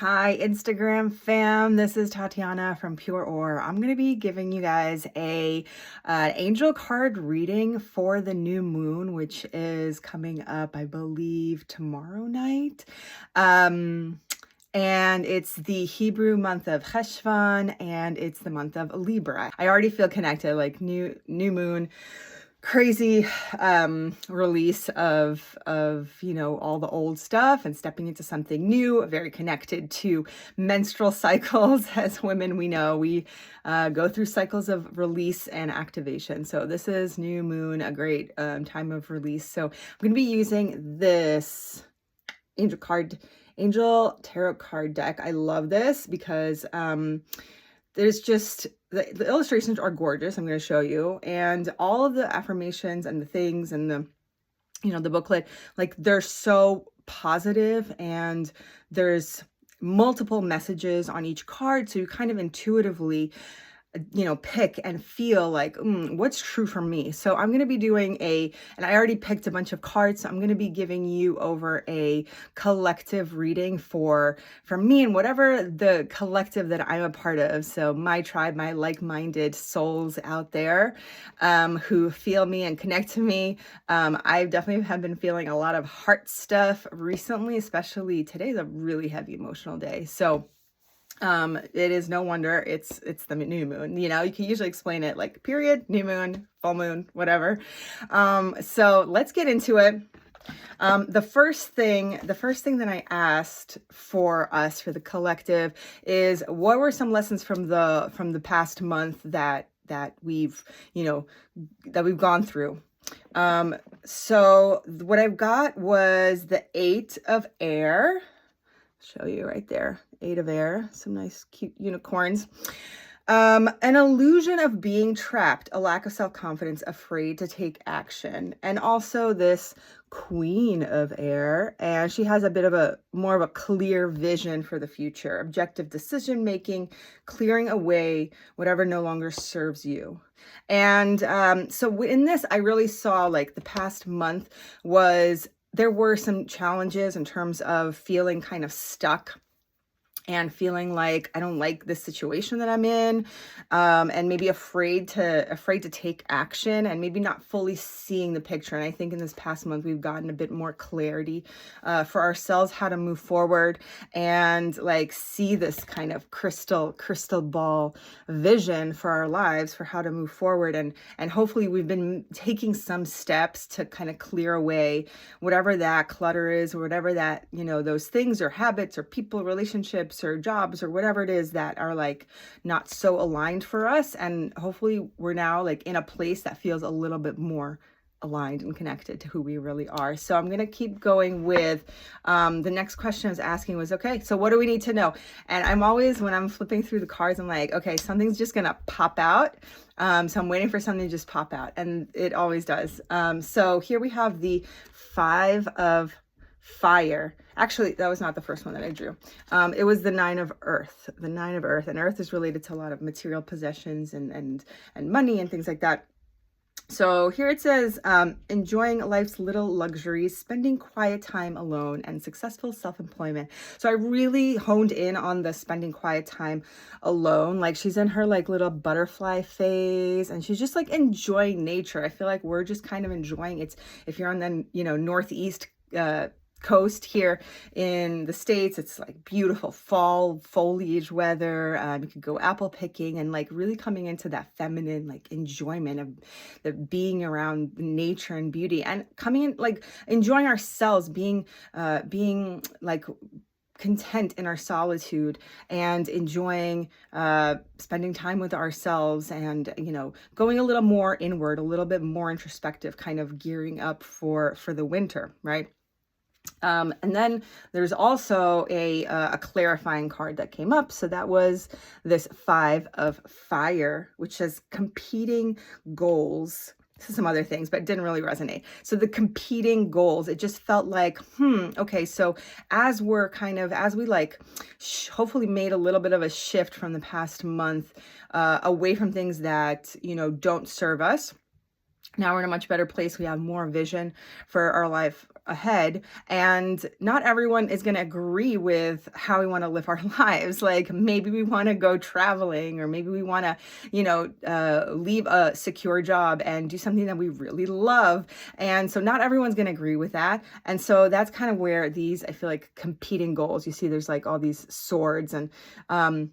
Hi, Instagram fam. This is Tatiana from Pure Ore. I'm going to be giving you guys a angel card reading for the new moon, which is coming up, I believe, tomorrow night. And it's the Hebrew month of Cheshvan, and it's the month of Libra. I already feel connected, like new moon, crazy release of all the old stuff and stepping into something new, very connected to menstrual cycles. As women, we know we go through cycles of release and activation. So this is new moon, a great time of release. So I'm going to be using this angel tarot card deck. I love this because there's just the illustrations are gorgeous. I'm going to show you, and all of the affirmations and the things and the booklet, like, they're so positive, and there's multiple messages on each card, so you kind of intuitively pick and feel like, what's true for me. So I'm going to be doing and I already picked a bunch of cards, so I'm going to be giving you over a collective reading for me and whatever the collective that I'm a part of. So my tribe, my like-minded souls out there who feel me and connect to me. I definitely have been feeling a lot of heart stuff recently, especially today's a really heavy emotional day. So it is no wonder it's the new moon. You can usually explain it like period, new moon, full moon, whatever. So let's get into it. The first thing that I asked for us, for the collective, is what were some lessons from the past month that we've gone through. So what I've got was the 8 of air. Show you right there, 8 of air, some nice cute unicorns. An illusion of being trapped, a lack of self-confidence, afraid to take action. And also this Queen of air, and she has a bit of more of a clear vision for the future, objective decision making, clearing away whatever no longer serves you. And so in this, I really saw, like, the past month there were some challenges in terms of feeling kind of stuck and feeling like I don't like this situation that I'm in, and maybe afraid to take action, and maybe not fully seeing the picture. And I think in this past month we've gotten a bit more clarity for ourselves, how to move forward and like see this kind of crystal ball vision for our lives, for how to move forward. And hopefully we've been taking some steps to kind of clear away whatever that clutter is, or whatever that, those things or habits or people, relationships or jobs or whatever it is that are like not so aligned for us. And hopefully we're now like in a place that feels a little bit more aligned and connected to who we really are. So I'm going to keep going with the next question I was asking was, okay, so what do we need to know? And I'm always, when I'm flipping through the cards, I'm like, okay, something's just going to pop out. So I'm waiting for something to just pop out, and it always does. So here we have the 5 of fire. Actually, that was not the first one that I drew. It was the 9 of earth. The 9 of earth, and earth is related to a lot of material possessions and money and things like that. So here it says, enjoying life's little luxuries, spending quiet time alone, and successful self-employment. So I really honed in on the spending quiet time alone. Like, she's in her like little butterfly phase, and she's just like enjoying nature. I feel like we're just kind of enjoying it. If you're on the northeast coast here in the States, it's like beautiful fall foliage weather. You could go apple picking and like really coming into that feminine like enjoyment of the being around nature and beauty, and coming in like enjoying ourselves, being like content in our solitude, and enjoying spending time with ourselves, and going a little more inward, a little bit more introspective, kind of gearing up for the winter, right? And then there's also a clarifying card that came up. So that was this 5 of fire, which says competing goals. This is some other things, but it didn't really resonate. So the competing goals, it just felt like, okay, so as we like hopefully made a little bit of a shift from the past month away from things that, don't serve us. Now we're in a much better place. We have more vision for our life, ahead, and not everyone is going to agree with how we want to live our lives. Like maybe we want to go traveling, or maybe we want to, leave a secure job and do something that we really love. And so not everyone's going to agree with that. And so that's kind of where these, I feel like, competing goals. You see, there's like all these swords, and,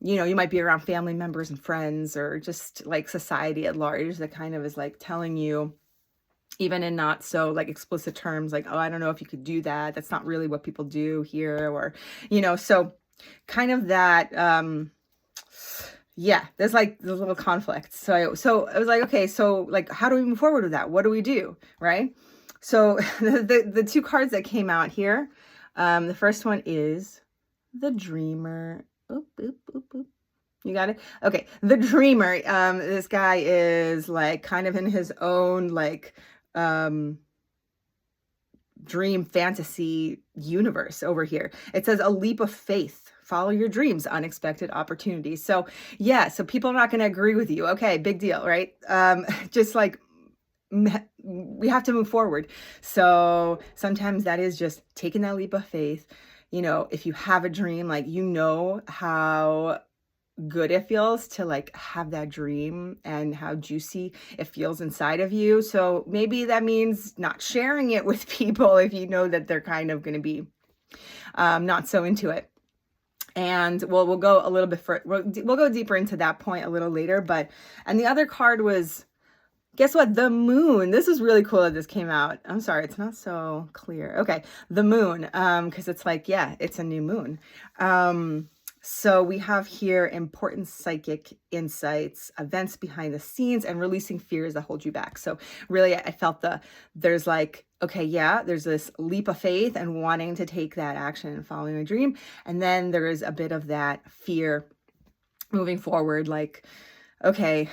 you might be around family members and friends, or just like society at large that kind of is like telling you, even in not so like explicit terms, like, oh, I don't know if you could do that. That's not really what people do here, or, so kind of that, there's like the little conflicts. So I was like, okay, so like, how do we move forward with that? What do we do? Right. So the two cards that came out here, the first one is the Dreamer. Oop, oop, oop, oop. You got it? Okay. The Dreamer. This guy is like kind of in his own like dream fantasy universe over here. It says a leap of faith. Follow your dreams, unexpected opportunities. So so people are not going to agree with you. Okay, big deal, right? Just like we have to move forward. So sometimes that is just taking that leap of faith. If you have a dream, like, how good it feels to like have that dream and how juicy it feels inside of you. So maybe that means not sharing it with people if you know that they're kind of going to be not so into it. And we'll go a little bit further. We'll go deeper into that point a little later. And the other card was, guess what? The Moon. This is really cool that this came out. I'm sorry, it's not so clear. Okay, the Moon, because it's like, it's a new moon. So we have here important psychic insights, events behind the scenes, and releasing fears that hold you back. So really, I felt there's like, okay, there's this leap of faith and wanting to take that action and following a dream. And then there is a bit of that fear moving forward, like, okay,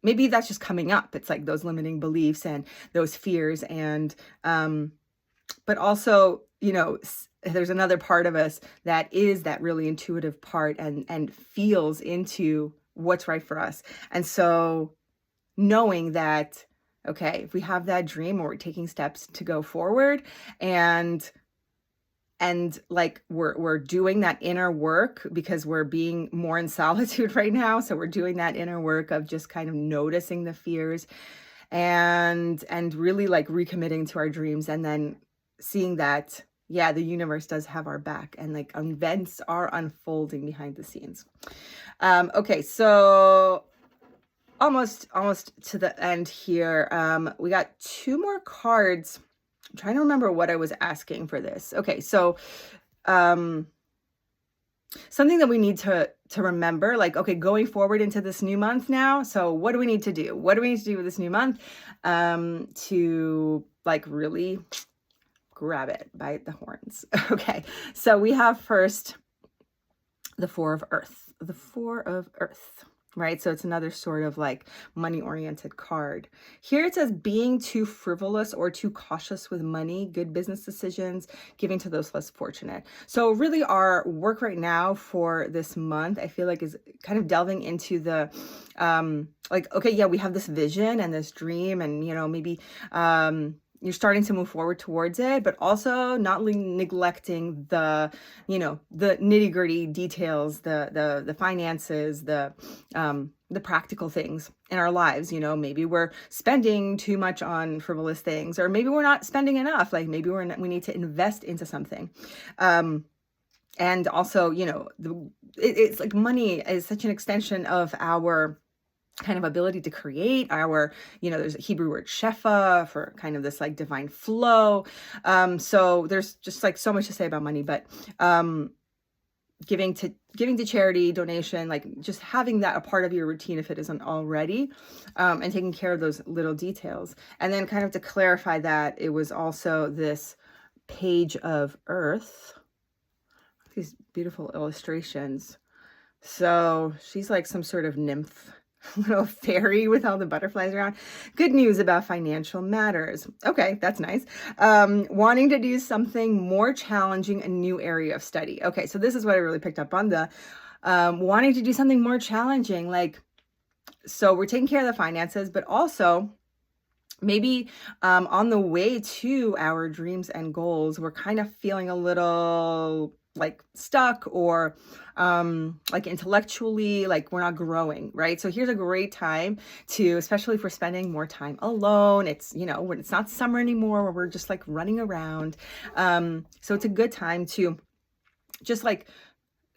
maybe that's just coming up. It's like those limiting beliefs and those fears. And, but also, there's another part of us that is that really intuitive part and feels into what's right for us. And so knowing that, okay, if we have that dream, or we're taking steps to go forward, and like we're doing that inner work, because we're being more in solitude right now. So we're doing that inner work of just kind of noticing the fears and really like recommitting to our dreams, and then seeing that, the universe does have our back, and like events are unfolding behind the scenes. Okay, so almost to the end here. We got two more cards. I'm trying to remember what I was asking for this. Okay, so something that we need to remember, like, okay, going forward into this new month now. So what do we need to do? What do we need to do with this new month to like really grab it by the horns? Okay, so we have first the Four of Earth. The Four of Earth. Right? So it's another sort of like money-oriented card. Here it says being too frivolous or too cautious with money, good business decisions, giving to those less fortunate. So really our work right now for this month, I feel like, is kind of delving into the, like, okay, we have this vision and this dream, and, maybe, you're starting to move forward towards it, but also not neglecting the, the nitty gritty details, the finances, the practical things in our lives. Maybe we're spending too much on frivolous things, or maybe we're not spending enough. Like maybe we need to invest into something. And also, it's like money is such an extension of our kind of ability to create our, there's a Hebrew word shefa for kind of this like divine flow. So there's just like so much to say about money, but giving to charity, donation, like just having that a part of your routine if it isn't already, and taking care of those little details. And then kind of to clarify that, it was also this Page of Earth, these beautiful illustrations. So she's like some sort of nymph, little fairy with all the butterflies around. Good news about financial matters. Okay, that's nice. Wanting to do something more challenging, a new area of study. Okay, so this is what I really picked up on, the wanting to do something more challenging. Like, so we're taking care of the finances, but also maybe on the way to our dreams and goals, we're kind of feeling a little like stuck, or like intellectually, like we're not growing, right? So here's a great time to, especially if we're spending more time alone, it's, you know, when it's not summer anymore where we're just like running around. So it's a good time to just like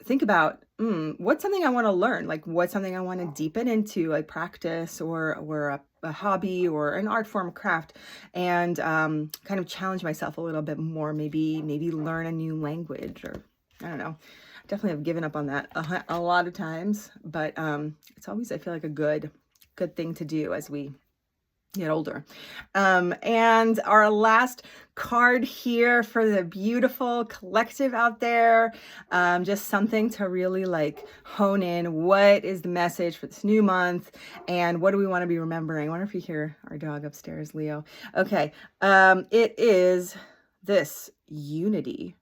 think about, what's something I want to learn? Like, what's something I want to deepen into, like practice, or a hobby, or an art form, craft, and kind of challenge myself a little bit more. Maybe learn a new language, or I don't know. Definitely have given up on that a lot of times, but it's always, I feel like, a good thing to do as we get older. And our last card here for the beautiful collective out there, just something to really like hone in. What is the message for this new month, and what do we want to be remembering? I wonder if you hear our dog upstairs, Leo. Okay. It is this unity.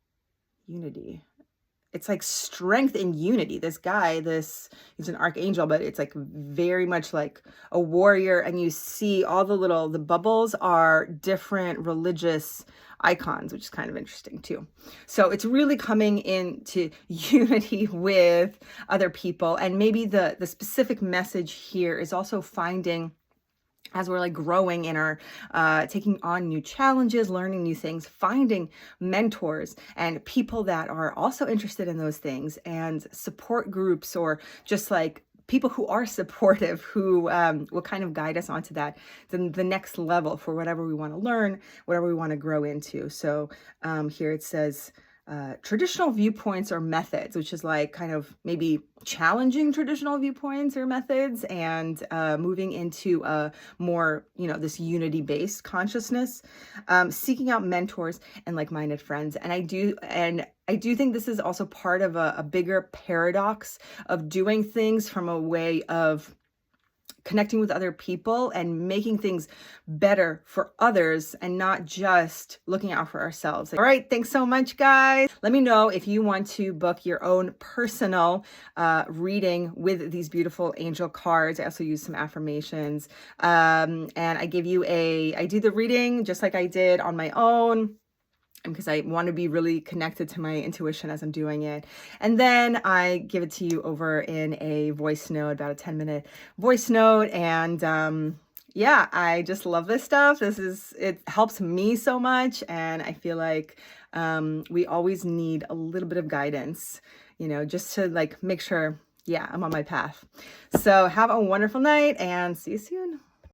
It's like strength and unity. This guy, he's an archangel, but it's like very much like a warrior. And you see all the bubbles are different religious icons, which is kind of interesting too. So it's really coming into unity with other people. And maybe the specific message here is also finding, as we're like growing in our taking on new challenges, learning new things, finding mentors and people that are also interested in those things, and support groups, or just like people who are supportive, who will kind of guide us onto that, the next level for whatever we want to learn, whatever we want to grow into. So here it says, traditional viewpoints or methods, which is like kind of maybe challenging traditional viewpoints or methods, and moving into a more, you know, this unity-based consciousness, seeking out mentors and like-minded friends. And I do think this is also part of a bigger paradox of doing things from a way of connecting with other people and making things better for others, and not just looking out for ourselves. All right. Thanks so much, guys. Let me know if you want to book your own personal reading with these beautiful angel cards. I also use some affirmations. And I do the reading just like I did on my own, because I want to be really connected to my intuition as I'm doing it. And then I give it to you over in a voice note, about a 10-minute voice note. And yeah, I just love this stuff. It helps me so much. And I feel like we always need a little bit of guidance, you know, just to like make sure, yeah, I'm on my path. So have a wonderful night, and see you soon.